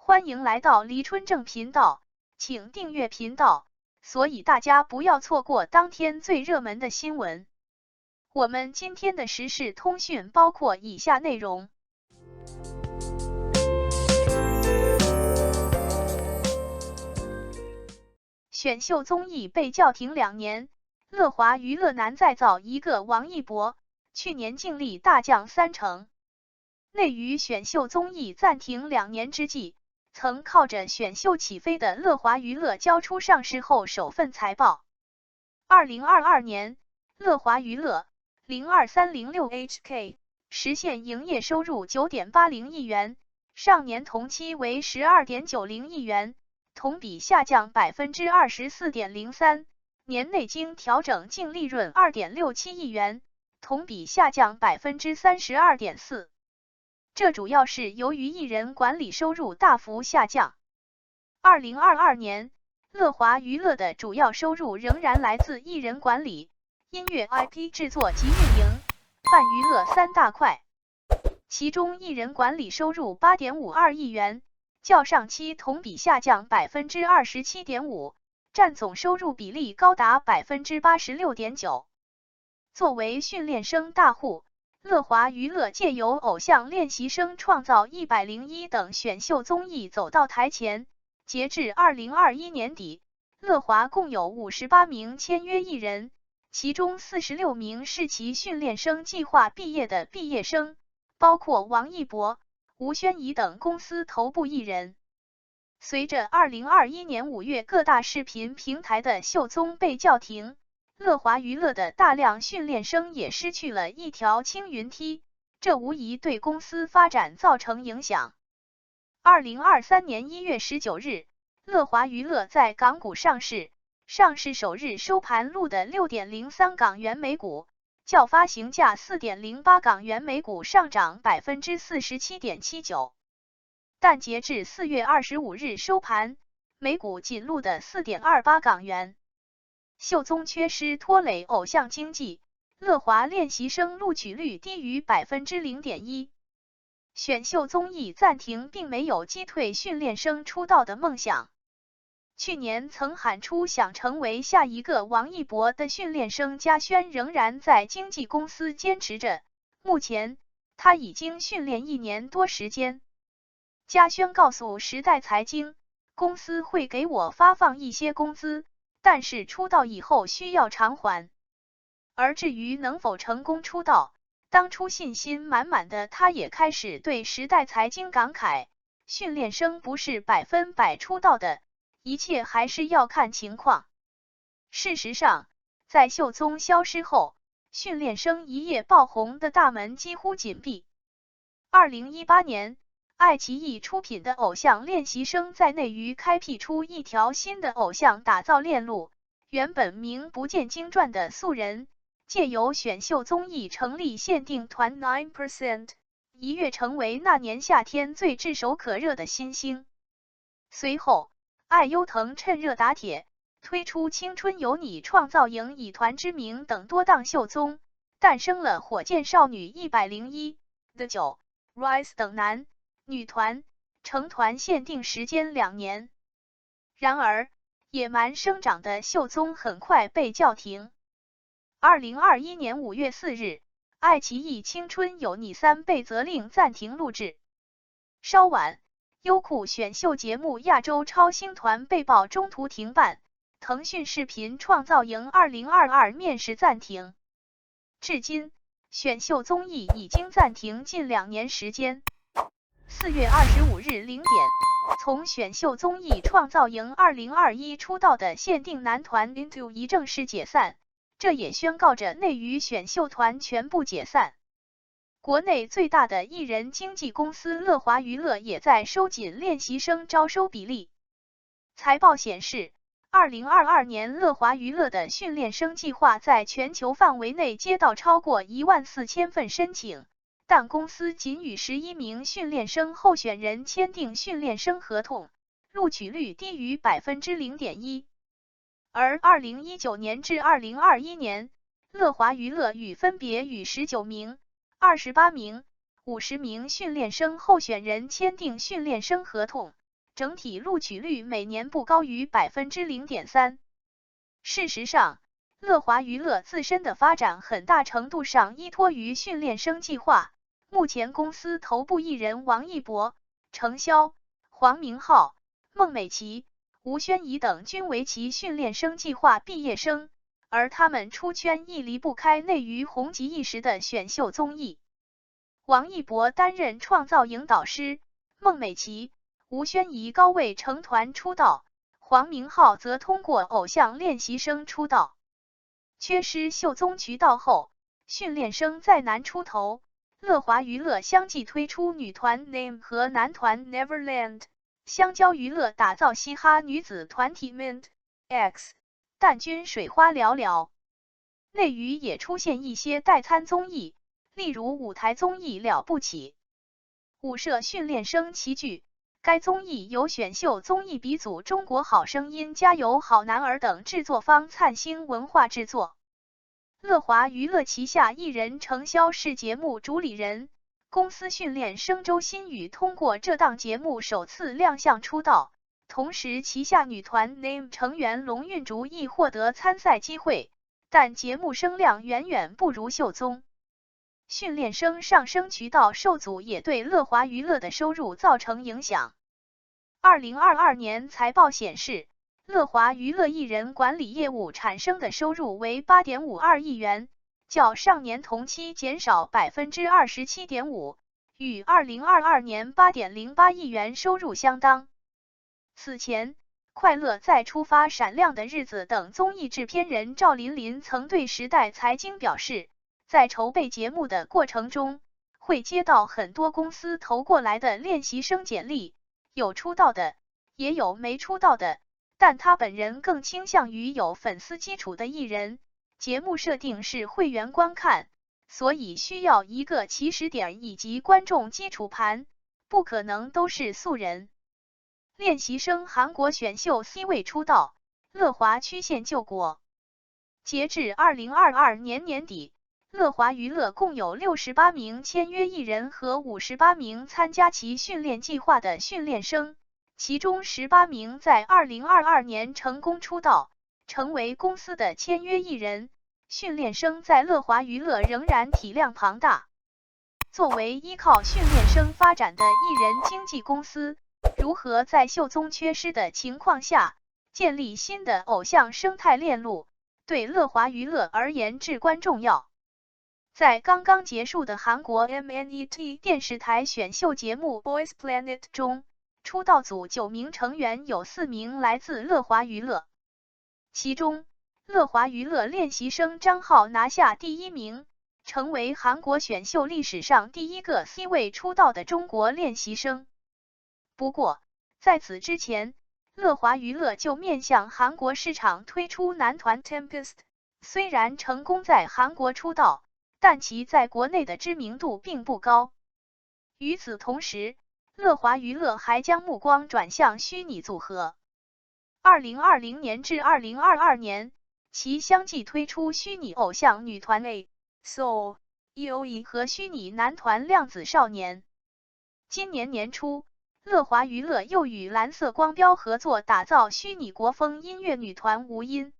欢迎来到黎春正频道，请订阅频道，所以大家不要错过当天最热门的新闻。我们今天的时事通讯包括以下内容：选秀综艺被叫停2年，乐华娱乐难再造一个王一博，去年净利大降30%。内娱选秀综艺暂停2年之际，曾靠着选秀起飞的乐华娱乐交出上市后首份财报。2022年，乐华娱乐 02306HK 实现营业收入 9.80 亿元，上年同期为 12.90 亿元，同比下降 24.03%， 年内经调整净利润 2.67 亿元，同比下降 32.4%。这主要是由于艺人管理收入大幅下降。2022年，乐华娱乐的主要收入仍然来自艺人管理、音乐 IP 制作及运营、泛娱乐3大块。其中艺人管理收入 8.52 亿元，较上期同比下降 27.5%， 占总收入比例高达 86.9%。作为训练生大户，乐华娱乐借由偶像练习生创造101等选秀综艺走到台前。截至2021年底，乐华共有58名签约艺人，其中46名是其训练生计划毕业的毕业生，包括王一博、吴宣仪等公司头部艺人。随着2021年5月各大视频平台的秀综被叫停，乐华娱乐的大量训练生也失去了一条青云梯，这无疑对公司发展造成影响。2023年1月19日，乐华娱乐在港股上市，上市首日收盘录的 6.03 港元每股，较发行价 4.08 港元每股上涨 47.79%。但截至4月25日收盘，每股仅录的 4.28 港元。秀综缺失拖累偶像经济，乐华练习生录取率低于 0.1%。选秀综艺暂停并没有击退训练生出道的梦想。去年曾喊出想成为下一个王一博的训练生嘉轩仍然在经纪公司坚持着，目前他已经训练1年多时间。嘉轩告诉时代财经，公司会给我发放一些工资，但是出道以后需要偿还。而至于能否成功出道，当初信心满满的他也开始对时代财经感慨，训练生不是100%出道的，一切还是要看情况。事实上，在秀综消失后，训练生一夜爆红的大门几乎紧闭。2018年，爱奇艺出品的偶像练习生在内娱开辟出一条新的偶像打造链路，原本名不见经传的素人，借由选秀综艺成立限定团 9%， 一跃成为那年夏天最炙手可热的新星。随后，爱优腾趁热打铁，推出青春有你创造营以团之名等多档秀综，诞生了火箭少女101、The 9、Rise 等男女团，成团限定时间2年。然而，野蛮生长的秀综很快被叫停。2021年5月4日，爱奇艺《青春有你3》被责令暂停录制。稍晚，优酷选秀节目亚洲超星团被曝中途停办，腾讯视频创造营2022面试暂停。至今，选秀综艺已经暂停近2年时间。4月25日0点，从选秀综艺创造营2021出道的限定男团 Into 已正式解散，这也宣告着内娱选秀团全部解散。国内最大的艺人经纪公司乐华娱乐也在收紧练习生招收比例。财报显示，2022年乐华娱乐的训练生计划在全球范围内接到超过14000份申请，但公司仅与11名训练生候选人签订训练生合同，录取率低于 0.1%。而2019年至2021年，乐华娱乐分别与19名、28名、50名训练生候选人签订训练生合同，整体录取率每年不高于 0.3%。事实上，乐华娱乐自身的发展很大程度上依托于训练生计划。目前公司头部艺人王一博、程潇、黄明昊、孟美岐、吴宣仪等均为其训练生计划毕业生，而他们出圈亦离不开内娱红极一时的选秀综艺。王一博担任创造营导师，孟美岐、吴宣仪高位成团出道，黄明昊则通过偶像练习生出道。缺失秀综渠道后，训练生再难出头。乐华娱乐相继推出女团 Name 和男团 Neverland， 香蕉娱乐打造嘻哈女子团体 Mint、X， 但均水花寥寥。内娱也出现一些代餐综艺，例如舞台综艺了不起，舞社训练生齐聚。该综艺由选秀综艺鼻祖中国好声音、加油好男儿等制作方灿星文化制作。乐华娱乐旗下艺人程潇是节目主理人，公司训练生周新宇通过这档节目首次亮相出道，同时旗下女团 Name 成员龙韵竹亦获得参赛机会，但节目声量远远不如秀综。训练生上升渠道受阻也对乐华娱乐的收入造成影响。2022年财报显示，乐华娱乐艺人管理业务产生的收入为 8.52 亿元，较上年同期减少 27.5%， 与2022年 8.08 亿元收入相当。此前，快乐再出发闪亮的日子等综艺制片人赵琳琳曾对时代财经表示，在筹备节目的过程中，会接到很多公司投过来的练习生简历，有出道的，也有没出道的，但他本人更倾向于有粉丝基础的艺人。节目设定是会员观看，所以需要一个起始点以及观众基础盘，不可能都是素人。练习生韩国选秀 C 位出道，乐华曲线救国。截至2022年年底，乐华娱乐共有68名签约艺人和58名参加其训练计划的训练生，其中18名在2022年成功出道，成为公司的签约艺人。训练生在乐华娱乐仍然体量庞大。作为依靠训练生发展的艺人经纪公司，如何在秀综缺失的情况下建立新的偶像生态链路，对乐华娱乐而言至关重要。在刚刚结束的韩国 MNET 电视台选秀节目 Boys Planet 中，出道组9名成员有4名来自乐华娱乐，其中乐华娱乐练习生张浩拿下第1名，成为韩国选秀历史上第一个 C 位出道的中国练习生。不过，在此之前，乐华娱乐就面向韩国市场推出男团 Tempest， 虽然成功在韩国出道，但其在国内的知名度并不高。与此同时，乐华娱乐还将目光转向虚拟组合。2020年至2022年，其相继推出虚拟偶像女团 A、Soul、EOE 和虚拟男团量子少年。今年年初，乐华娱乐又与蓝色光标合作打造虚拟国风音乐女团无音。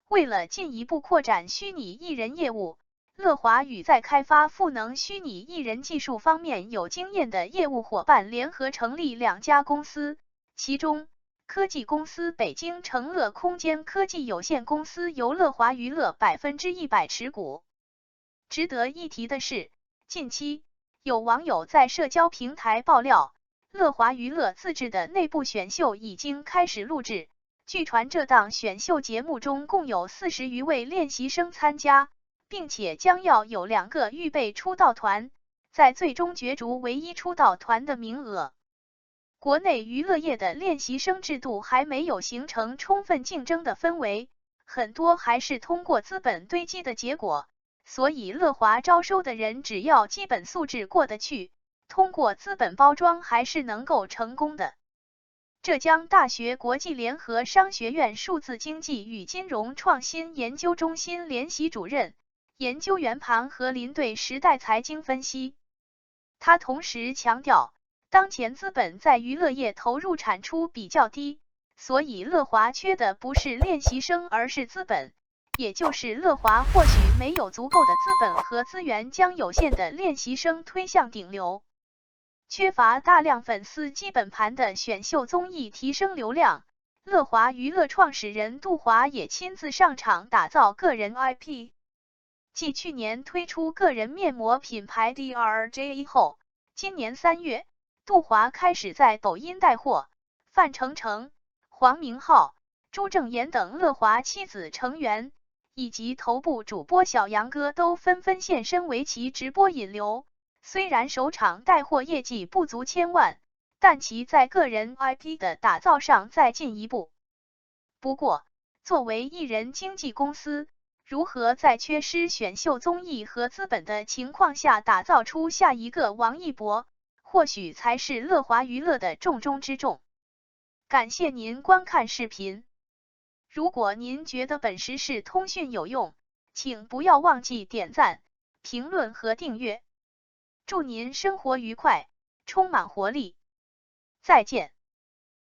为了进一步扩展虚拟艺人业务，乐华与在开发赋能虚拟艺人技术方面有经验的业务伙伴联合成立2家公司，其中科技公司北京成乐空间科技有限公司由乐华娱乐100%持股。值得一提的是，近期有网友在社交平台爆料，乐华娱乐自制的内部选秀已经开始录制，据传这档选秀节目中共有40余位练习生参加，并且将要有2个预备出道团，在最终角逐唯一出道团的名额。国内娱乐业的练习生制度还没有形成充分竞争的氛围，很多还是通过资本堆积的结果，所以乐华招收的人只要基本素质过得去，通过资本包装还是能够成功的。浙江大学国际联合商学院数字经济与金融创新研究中心联席主任、研究员庞和林对时代财经分析。他同时强调，当前资本在娱乐业投入产出比较低，所以乐华缺的不是练习生，而是资本，也就是乐华或许没有足够的资本和资源将有限的练习生推向顶流。缺乏大量粉丝基本盘的选秀综艺提升流量，乐华娱乐创始人杜华也亲自上场打造个人 IP。继去年推出个人面膜品牌 DRJ 后，今年3月，杜华开始在抖音带货，范丞丞、黄明昊、朱正妍等乐华妻子成员，以及头部主播小杨哥都纷纷现身为其直播引流。虽然首场带货业绩不足千万，但其在个人 IP 的打造上再进一步。不过，作为艺人经纪公司，如何在缺失选秀综艺和资本的情况下打造出下一个王一博，或许才是乐华娱乐的重中之重。感谢您观看视频。如果您觉得本时事通讯有用，请不要忘记点赞、评论和订阅。祝您生活愉快，充满活力。再见。